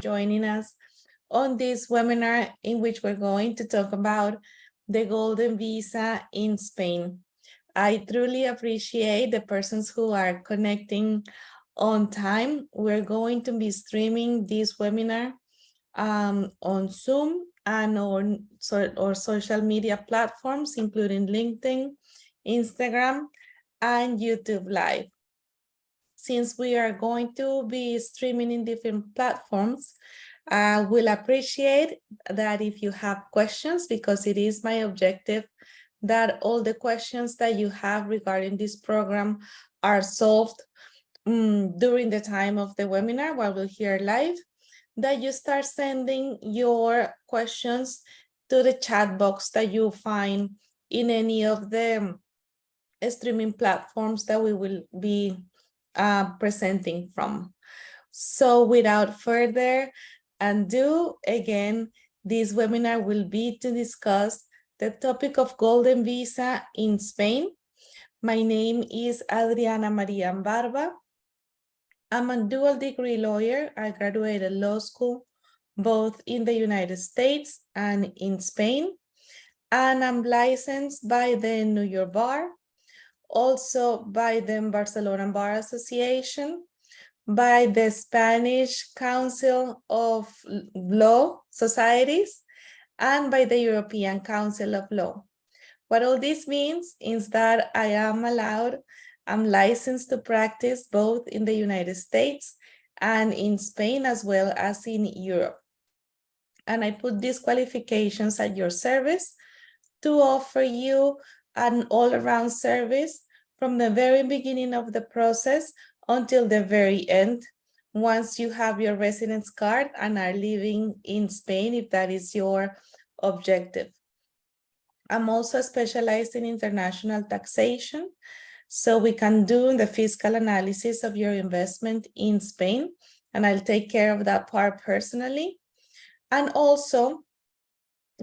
joining us on this webinar in which we're going to talk about the Golden Visa in Spain. I truly appreciate the persons who are connecting on time. We're going to be streaming this webinar on Zoom and on social media platforms, including LinkedIn, Instagram, and YouTube Live. Since we are going to be streaming in different platforms, I will appreciate that if you have questions, because it is my objective that all the questions that you have regarding this program are solved during the time of the webinar while we're here live, that you start sending your questions to the chat box that you find in any of the streaming platforms that we will be presenting from. So without further ado, again, this webinar will be to discuss the topic of Golden Visa in Spain. My name is Adriana Maria Barba. I'm a dual degree lawyer. I graduated law school both in the United States and in Spain. And I'm licensed by the New York Bar, also by the Barcelona Bar Association, by the Spanish Council of Law Societies, and by the European Council of Law. What all this means is that I'm licensed to practice both in the United States and in Spain, as well as in Europe. And I put these qualifications at your service to offer you an all-around service from the very beginning of the process until the very end, once you have your residence card and are living in Spain, if that is your objective. I'm also specialized in international taxation, so we can do the fiscal analysis of your investment in Spain, and I'll take care of that part personally. And also,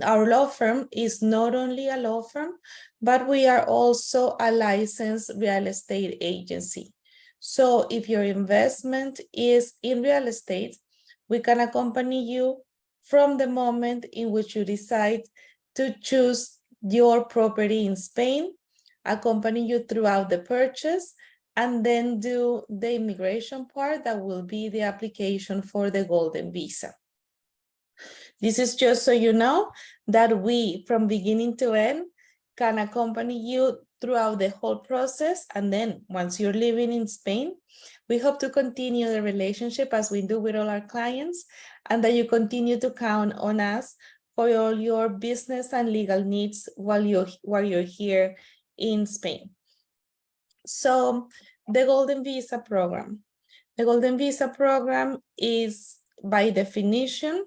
our law firm is not only a law firm, but we are also a licensed real estate agency. So if your investment is in real estate, we can accompany you from the moment in which you decide to choose your property in Spain, accompany you throughout the purchase, and then do the immigration part that will be the application for the Golden Visa. This is just so you know that we, from beginning to end, can accompany you throughout the whole process. And then once you're living in Spain, we hope to continue the relationship as we do with all our clients, and that you continue to count on us for all your business and legal needs while you're here in Spain. So the Golden Visa program. The Golden Visa program is, by definition,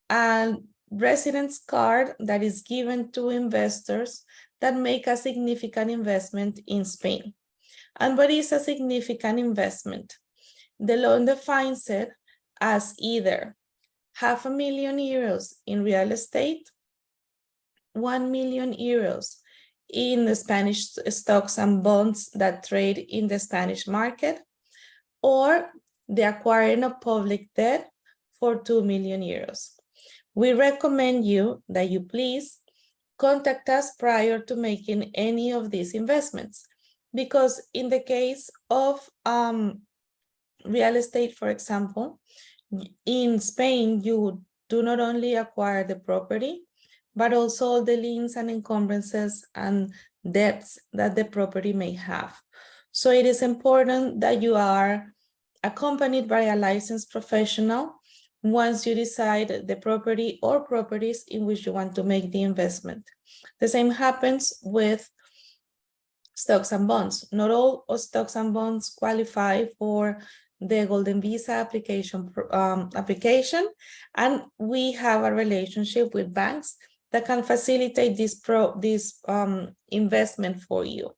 a residence card that is given to investors that make a significant investment in Spain. And what is a significant investment? The law defines it as either €500,000 in real estate, 1 million euros in the Spanish stocks and bonds that trade in the Spanish market, or the acquiring of public debt for 2 million euros. We recommend you that you please contact us prior to making any of these investments, because in the case of real estate, for example, in Spain, you do not only acquire the property, but also all the liens and encumbrances and debts that the property may have. So it is important that you are accompanied by a licensed professional once you decide the property or properties in which you want to make the investment. The same happens with stocks and bonds. Not all stocks and bonds qualify for the Golden Visa application, and we have a relationship with banks that can facilitate this investment for you.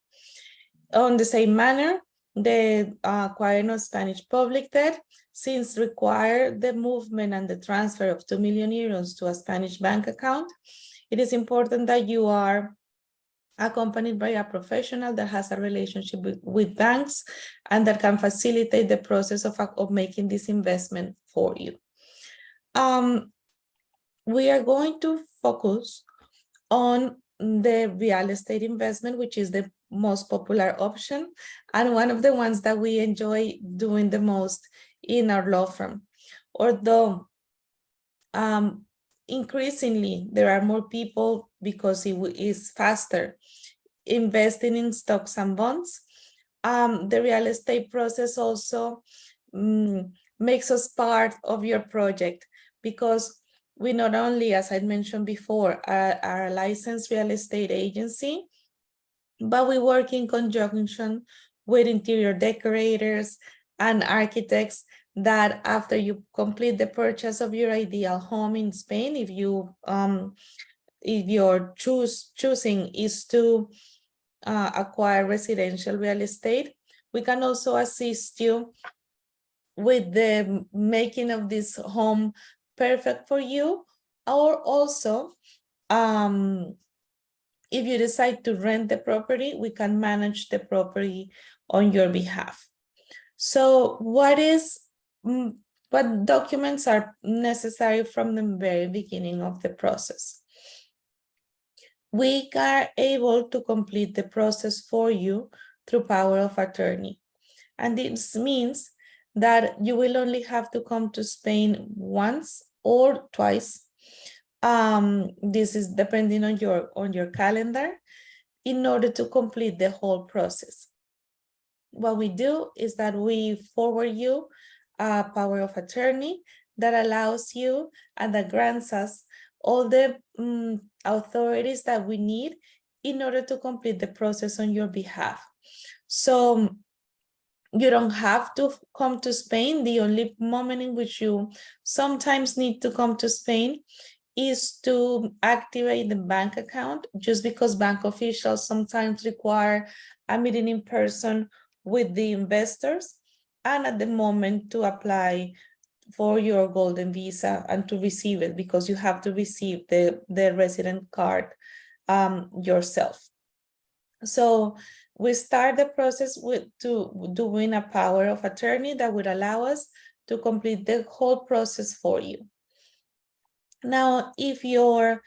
On the same manner, the acquiring of Spanish public debt, since require the movement and the transfer of 2 million euros to a Spanish bank account, it is important that you are accompanied by a professional that has a relationship with banks and that can facilitate the process of making this investment for you. We are going to focus on the real estate investment, which is the most popular option and one of the ones that we enjoy doing the most in our law firm. Although increasingly there are more people, because it is faster, investing in stocks and bonds. The real estate process also makes us part of your project, because we not only, as I mentioned before, are a licensed real estate agency, but we work in conjunction with interior decorators and architects that after you complete the purchase of your ideal home in Spain, if your choosing is to acquire residential real estate, we can also assist you with the making of this home perfect for you, or also if you decide to rent the property, we can manage the property on your behalf. So what documents are necessary from the very beginning of the process? We are able to complete the process for you through power of attorney. And this means that you will only have to come to Spain once or twice. This is depending on your calendar, in order to complete the whole process. What we do is that we forward you a power of attorney that allows you and that grants us all the authorities that we need in order to complete the process on your behalf. So you don't have to come to Spain. The only moment in which you sometimes need to come to Spain is to activate the bank account, just because bank officials sometimes require a meeting in person with the investors, and at the moment to apply for your golden visa and to receive it, because you have to receive the resident card yourself. So we start the process with doing a power of attorney that would allow us to complete the whole process for you. Now, if your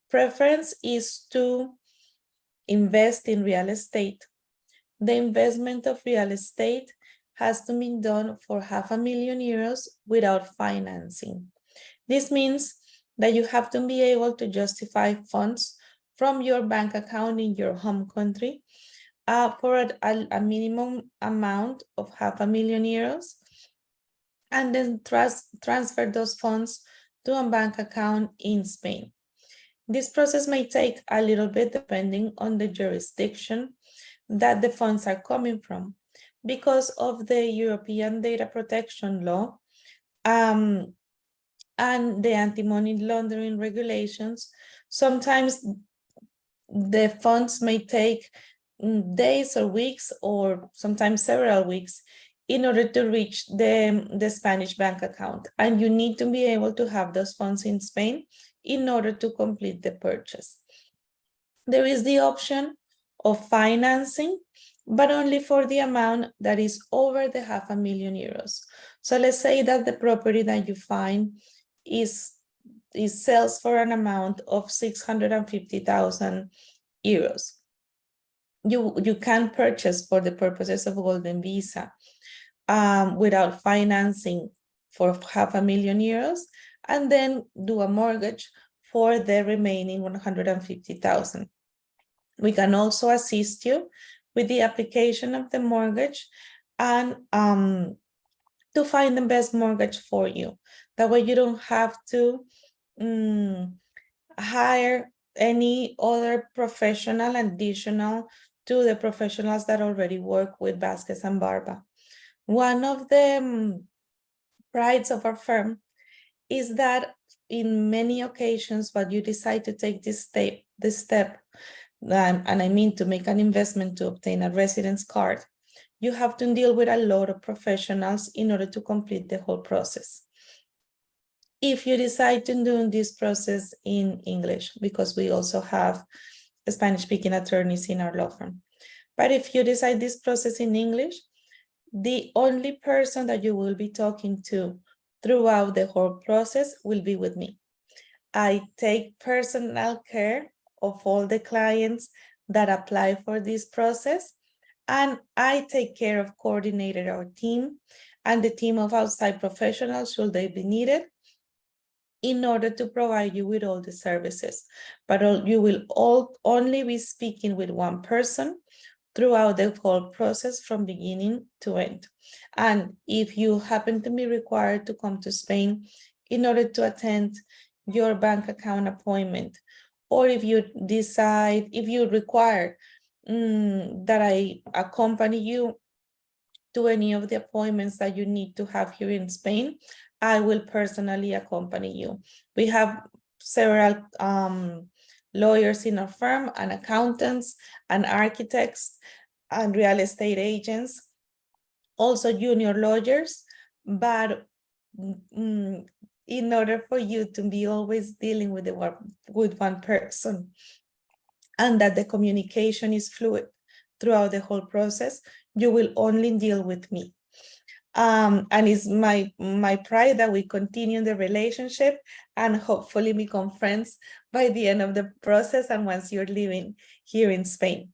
preference is to invest in real estate, the investment of real estate has to be done for €500,000 without financing. This means that you have to be able to justify funds from your bank account in your home country for a minimum amount of €500,000, and then transfer those funds to a bank account in Spain. This process may take a little bit depending on the jurisdiction that the funds are coming from, because of the European data protection law and the anti-money laundering regulations. Sometimes the funds may take days or weeks, or sometimes several weeks, in order to reach the Spanish bank account. And you need to be able to have those funds in Spain in order to complete the purchase. There is the option of financing, but only for the amount that is over the €500,000. So let's say that the property that you find sells for an amount of €650,000. You can purchase for the purposes of golden visa without financing for €500,000, and then do a mortgage for the remaining €150,000. We can also assist you with the application of the mortgage and to find the best mortgage for you. That way you don't have to hire any other professional additional to the professionals that already work with Vasquez and Barba. One of the prides of our firm is that in many occasions, when you decide to take this step, and I mean to make an investment to obtain a residence card, you have to deal with a lot of professionals in order to complete the whole process. If you decide to do this process in English, because we also have Spanish-speaking attorneys in our law firm, but if you decide this process in English, the only person that you will be talking to throughout the whole process will be with me. I take personal care of all the clients that apply for this process, and I take care of coordinating our team and the team of outside professionals should they be needed in order to provide you with all the services. But you will only be speaking with one person throughout the whole process from beginning to end. And if you happen to be required to come to Spain in order to attend your bank account appointment, or if you decide, if you require that I accompany you to any of the appointments that you need to have here in Spain, I will personally accompany you. We have several lawyers in our firm, and accountants, and architects, and real estate agents, also junior lawyers, but in order for you to be always dealing with one person and that the communication is fluid throughout the whole process, you will only deal with me. And it's my pride that we continue the relationship and hopefully become friends by the end of the process and once you're living here in Spain.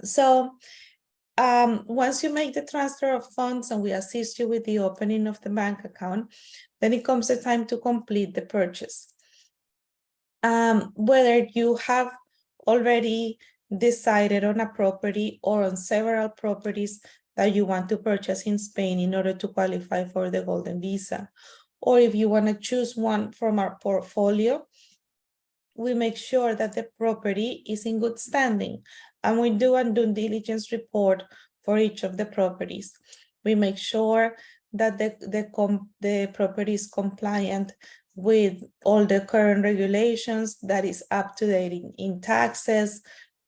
So once you make the transfer of funds and we assist you with the opening of the bank account, then it comes the time to complete the purchase. Whether you have already decided on a property or on several properties that you want to purchase in Spain in order to qualify for the Golden Visa, or if you want to choose one from our portfolio, we make sure that the property is in good standing, and we do a due diligence report for each of the properties. We make sure that the property is compliant with all the current regulations, that is up to date in taxes,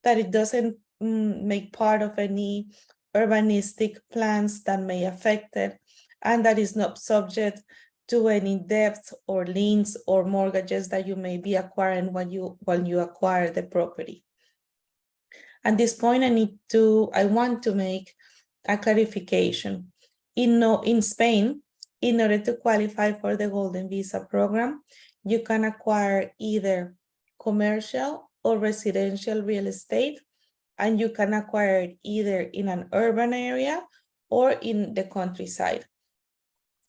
that it doesn't make part of any urbanistic plans that may affect it, and that is not subject to any debts or liens or mortgages that you may be acquiring when you acquire the property. At this point, I want to make a clarification. In Spain, in order to qualify for the Golden Visa program, you can acquire either commercial or residential real estate, and you can acquire it either in an urban area or in the countryside.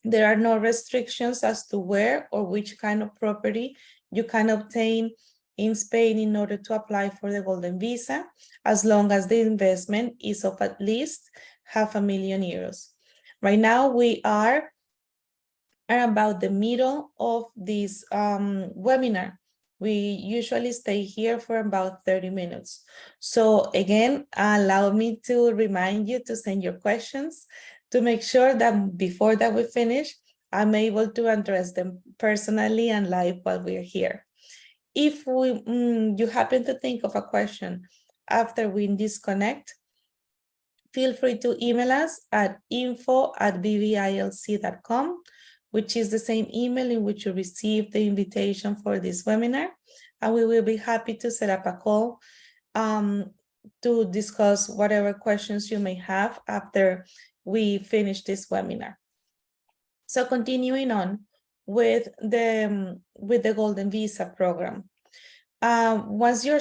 There are no restrictions as to where or which kind of property you can obtain in Spain in order to apply for the Golden Visa, as long as the investment is of at least €500,000. Right now, we are at about the middle of this webinar. We usually stay here for about 30 minutes. So again, allow me to remind you to send your questions to make sure that before that we finish, I'm able to address them personally and live while we're here. If you happen to think of a question after we disconnect, feel free to email us at info@bvilc.com, which is the same email in which you received the invitation for this webinar. And we will be happy to set up a call to discuss whatever questions you may have after we finish this webinar. So continuing on with the Golden Visa program. Once you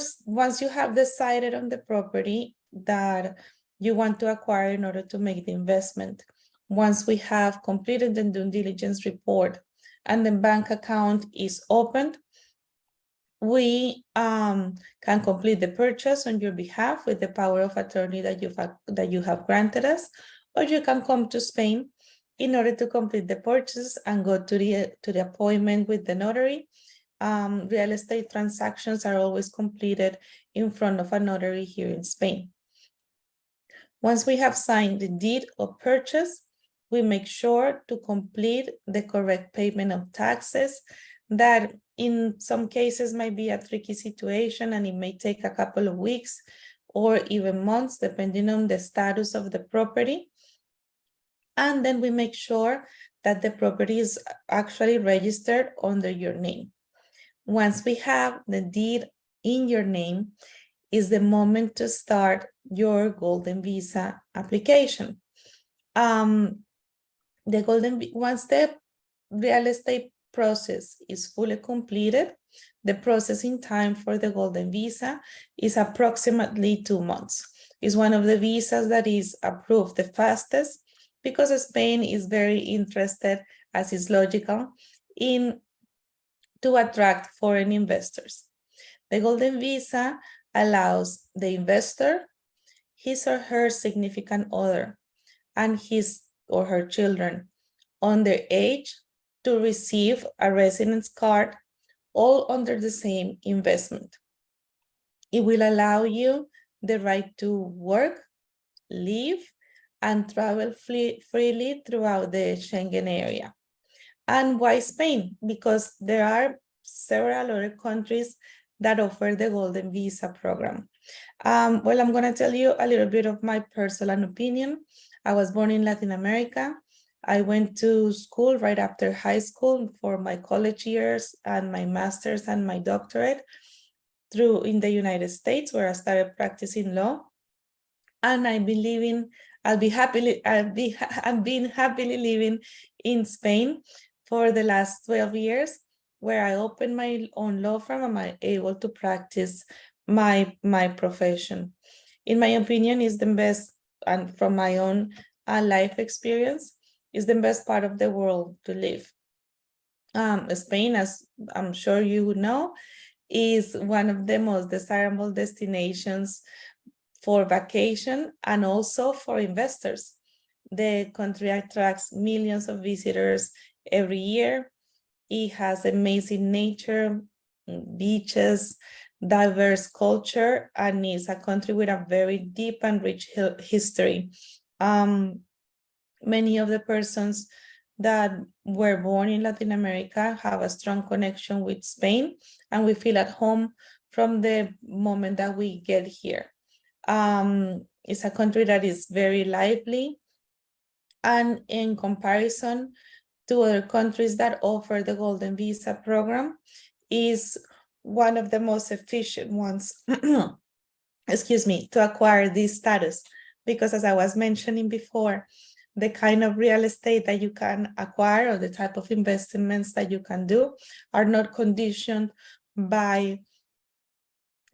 have decided on the property that you want to acquire in order to make the investment, once we have completed the due diligence report and the bank account is opened, we can complete the purchase on your behalf with the power of attorney that you have granted us, or you can come to Spain in order to complete the purchase and go to the appointment with the notary. Real estate transactions are always completed in front of a notary here in Spain. Once we have signed the deed of purchase, we make sure to complete the correct payment of taxes. That in some cases might be a tricky situation, and it may take a couple of weeks or even months, depending on the status of the property. And then we make sure that the property is actually registered under your name. Once we have the deed in your name, is the moment to start your Golden Visa application. Once the real estate process is fully completed, the processing time for the Golden Visa is approximately 2 months. It's one of the visas that is approved the fastest because Spain is very interested, as is logical, in to attract foreign investors. The Golden Visa allows the investor, his or her significant other, and his or her children under age to receive a residence card, all under the same investment. It will allow you the right to work, live, and travel freely throughout the Schengen area. And why Spain? Because there are several other countries that offer the Golden Visa program. Well, I'm going to tell you a little bit of my personal opinion. I was born in Latin America. I went to school right after high school for my college years and my master's and my doctorate in the United States, where I started practicing law. And I've been happily living in Spain for the last 12 years, where I opened my own law firm and I'm able to practice my profession. In my opinion, is the best, and from my own life experience, is the best part of the world to live. Spain, as I'm sure you know, is one of the most desirable destinations for vacation and also for investors. The country attracts millions of visitors every year. It has amazing nature, beaches, diverse culture, and is a country with a very deep and rich history. Many of the persons that were born in Latin America have a strong connection with Spain, and we feel at home from the moment that we get here. It's a country that is very lively, and in comparison to other countries that offer the Golden Visa program, is one of the most efficient ones, excuse me, to acquire this status. Because as I was mentioning before, the kind of real estate that you can acquire or the type of investments that you can do are not conditioned by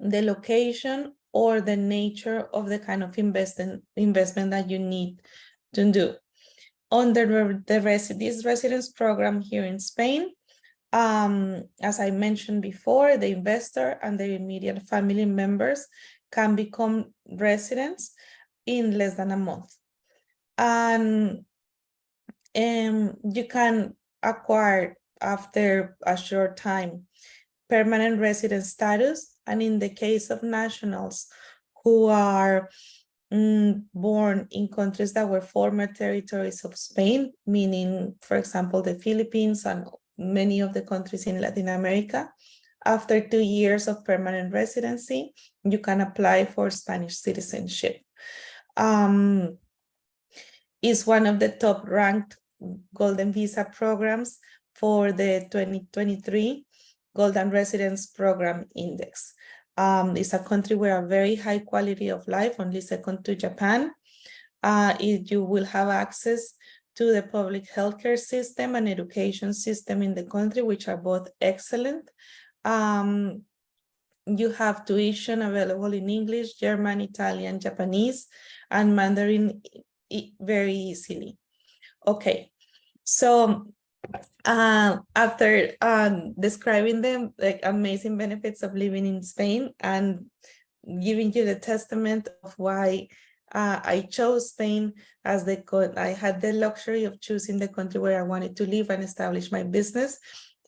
the location or the nature of the kind of investment that you need to do. Under this residence program here in Spain, as I mentioned before, the investor and their immediate family members can become residents in less than a month. And you can acquire after a short time permanent resident status, and in the case of nationals who are born in countries that were former territories of Spain, meaning, for example, the Philippines and many of the countries in Latin America, after 2 years of permanent residency, you can apply for Spanish citizenship. Is one of the top ranked Golden Visa programs for the 2023 Golden Residence Program Index. It's a country with a very high quality of life, only second to Japan. You will have access to the public healthcare system and education system in the country, which are both excellent. You have tuition available in English, German, Italian, Japanese, and Mandarin very easily. Okay, so after describing the amazing benefits of living in Spain and giving you the testament of why I chose Spain as I had the luxury of choosing the country where I wanted to live and establish my business.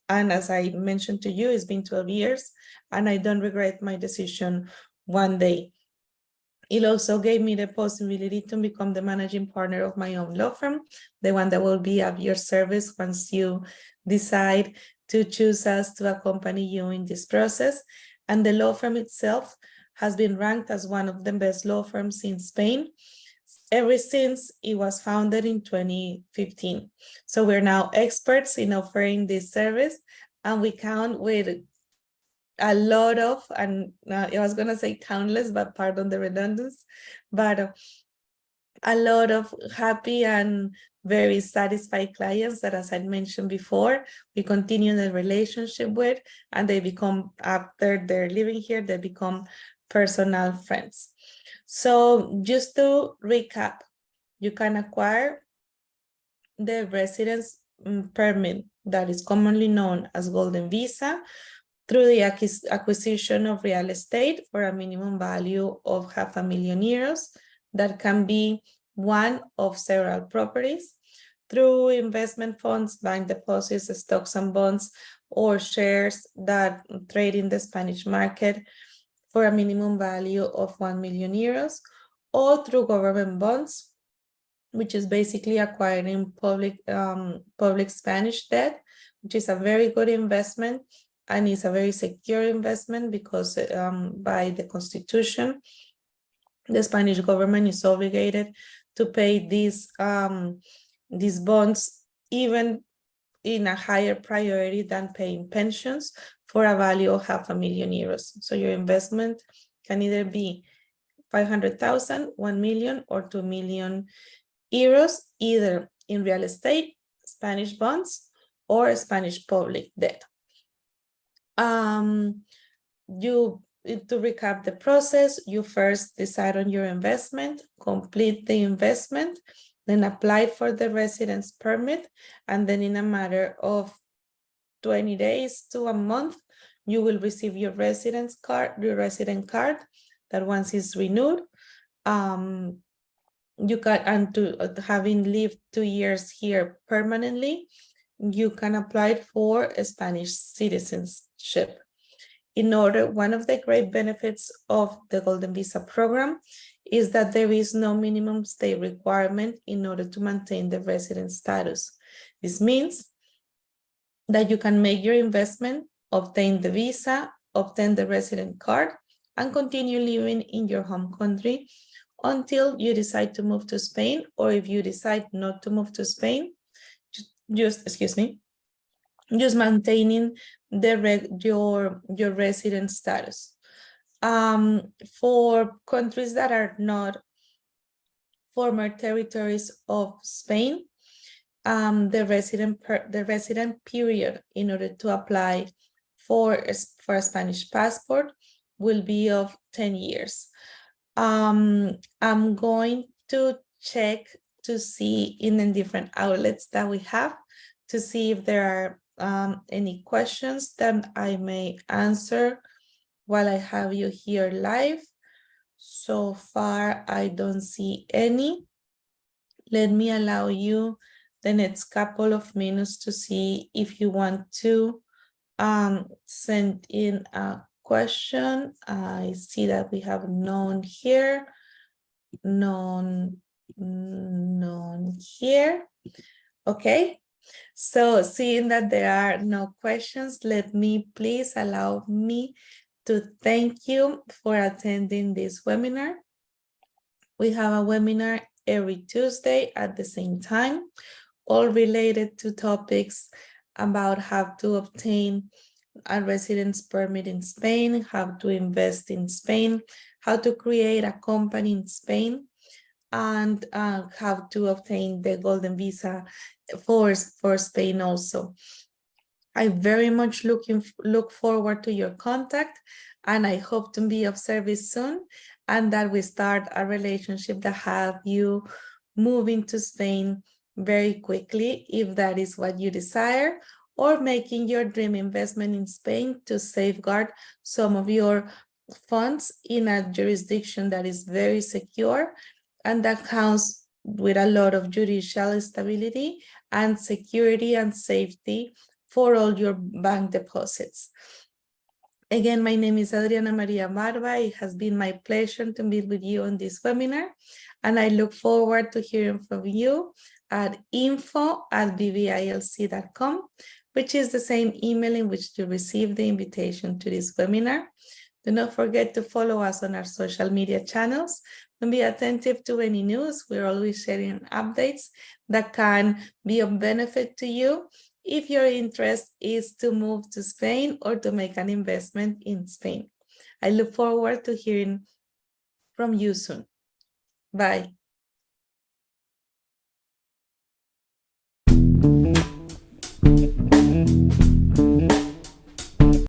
And as I mentioned to you, it's been 12 years and I don't regret my decision one day. It also gave me the possibility to become the managing partner of my own law firm, the one that will be at your service once you decide to choose us to accompany you in this process. And the law firm itself has been ranked as one of the best law firms in Spain ever since it was founded in 2015. So we're now experts in offering this service, and we count with a lot of, and I was going to say countless, but pardon the redundancy, but a lot of happy and very satisfied clients that, as I mentioned before, we continue the relationship with, and they become, after they're living here, they become personal friends. So just to recap, you can acquire the residence permit that is commonly known as Golden Visa through the acquisition of real estate for a minimum value of €500,000 that can be one of several properties, through investment funds, bank deposits, stocks and bonds, or shares that trade in the Spanish market for a minimum value of €1 million, or through government bonds, which is basically acquiring public Spanish debt, which is a very good investment and is a very secure investment because by the Constitution, the Spanish government is obligated to pay these bonds even in a higher priority than paying pensions for a value of €500,000. So your investment can either be 500,000, 1 million, or 2 million euros, either in real estate, Spanish bonds, or Spanish public debt. To recap the process, you first decide on your investment, complete the investment, then apply for the residence permit, and then in a matter of 20 days to a month, you will receive your resident card that once it's renewed, you can, and to having lived 2 years here permanently, you can apply for a Spanish citizenship. One of the great benefits of the Golden Visa program is that there is no minimum stay requirement in order to maintain the resident status. This means that you can make your investment, obtain the visa, obtain the resident card, and continue living in your home country until you decide to move to Spain, or if you decide not to move to Spain, just maintaining your resident status. For countries that are not former territories of Spain, the resident period in order to apply for a Spanish passport will be of 10 years. I'm going to check to see in the different outlets that we have to see if there are any questions that I may answer while I have you here live. So far, I don't see any. Let me allow you the next couple of minutes to see if you want to send in a question. I see that we have none here, none here. Okay, so seeing that there are no questions, let me please allow me to thank you for attending this webinar. We have a webinar every Tuesday at the same time, all related to topics about how to obtain a residence permit in Spain, how to invest in Spain, how to create a company in Spain, and how to obtain the Golden Visa for Spain also. I very much look forward to your contact, and I hope to be of service soon, and that we start a relationship that have you moving to Spain very quickly, if that is what you desire, or making your dream investment in Spain to safeguard some of your funds in a jurisdiction that is very secure and that counts with a lot of judicial stability and security and safety for all your bank deposits. Again, my name is Adriana Maria Barba. It has been my pleasure to meet with you on this webinar, and I look forward to hearing from you at info@bvilc.com, which is the same email in which you received the invitation to this webinar. Do not forget to follow us on our social media channels and be attentive to any news. We're always sharing updates that can be of benefit to you if your interest is to move to Spain or to make an investment in Spain. I look forward to hearing from you soon. Bye.